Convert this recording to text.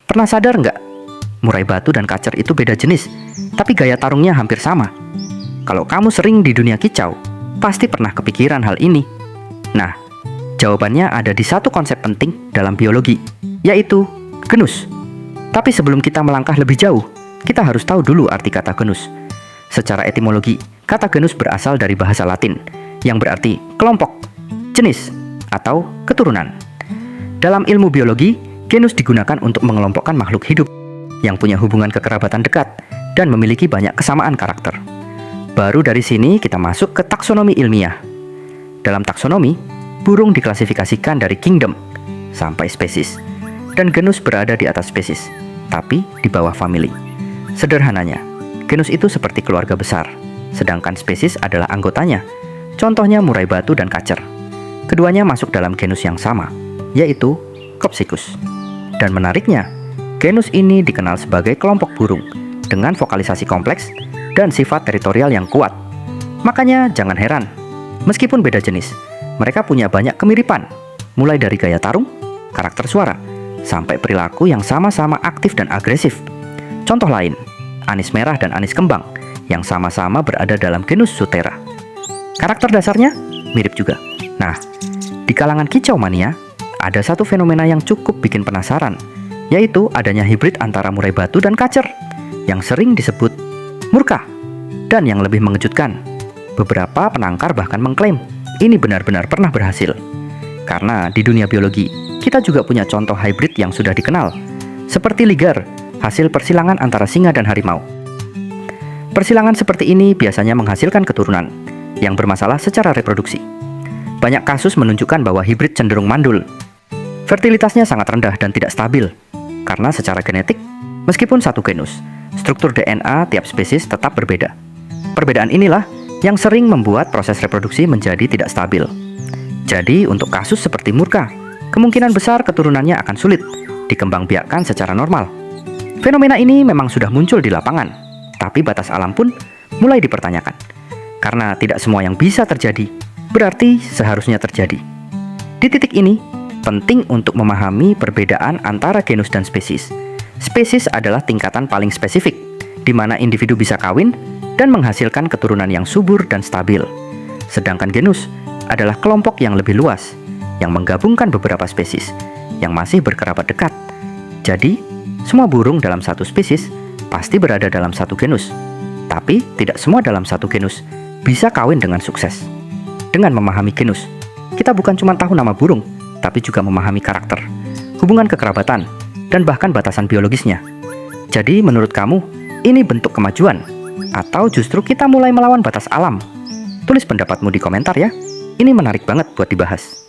Pernah sadar nggak? Murai batu dan kacer itu beda jenis, tapi gaya tarungnya hampir sama. Kalau kamu sering di dunia kicau, pasti pernah kepikiran hal ini. Nah, jawabannya ada di satu konsep penting dalam biologi, yaitu genus. Tapi sebelum kita melangkah lebih jauh, kita harus tahu dulu arti kata genus. Secara etimologi, kata genus berasal dari bahasa Latin, yang berarti kelompok, jenis, atau keturunan. Dalam ilmu biologi, genus digunakan untuk mengelompokkan makhluk hidup yang punya hubungan kekerabatan dekat dan memiliki banyak kesamaan karakter. Baru dari sini kita masuk ke taksonomi ilmiah. Dalam taksonomi, burung diklasifikasikan dari kingdom sampai spesies, dan genus berada di atas spesies, tapi di bawah family. Sederhananya, genus itu seperti keluarga besar, sedangkan spesies adalah anggotanya. Contohnya murai batu dan kacer. Keduanya masuk dalam genus yang sama, yaitu Copsychus. Dan menariknya, genus ini dikenal sebagai kelompok burung dengan vokalisasi kompleks dan sifat teritorial yang kuat. Makanya jangan heran, meskipun beda jenis, mereka punya banyak kemiripan, mulai dari gaya tarung, karakter suara, sampai perilaku yang sama-sama aktif dan agresif. Contoh lain, anis merah dan anis kembang yang sama-sama berada dalam genus Sutera. Karakter dasarnya mirip juga. Nah, di kalangan kicau mania, ada satu fenomena yang cukup bikin penasaran, yaitu adanya hibrid antara murai batu dan kacer, yang sering disebut murka. Dan yang lebih mengejutkan, beberapa penangkar bahkan mengklaim ini benar-benar pernah berhasil. Karena di dunia biologi, kita juga punya contoh hibrid yang sudah dikenal, seperti ligar, hasil persilangan antara singa dan harimau. Persilangan seperti ini biasanya menghasilkan keturunan yang bermasalah secara reproduksi. Banyak kasus menunjukkan bahwa hibrid cenderung mandul. Fertilitasnya sangat rendah dan tidak stabil, karena secara genetik, meskipun satu genus, struktur DNA tiap spesies tetap berbeda. Perbedaan inilah yang sering membuat proses reproduksi menjadi tidak stabil. Jadi, untuk kasus seperti murka, kemungkinan besar keturunannya akan sulit dikembangbiakkan secara normal. Fenomena ini memang sudah muncul di lapangan, tapi batas alam pun mulai dipertanyakan. Karena tidak semua yang bisa terjadi, berarti seharusnya terjadi. Di titik ini, penting untuk memahami perbedaan antara genus dan spesies. Spesies adalah tingkatan paling spesifik, di mana individu bisa kawin dan menghasilkan keturunan yang subur dan stabil. Sedangkan genus adalah kelompok yang lebih luas, yang menggabungkan beberapa spesies, yang masih berkerabat dekat. Jadi, semua burung dalam satu spesies pasti berada dalam satu genus. Tapi, tidak semua dalam satu genus bisa kawin dengan sukses. Dengan memahami genus, kita bukan cuma tahu nama burung, tapi juga memahami karakter, hubungan kekerabatan, dan bahkan batasan biologisnya. Jadi menurut kamu, ini bentuk kemajuan? Atau justru kita mulai melawan batas alam? Tulis pendapatmu di komentar ya, ini menarik banget buat dibahas.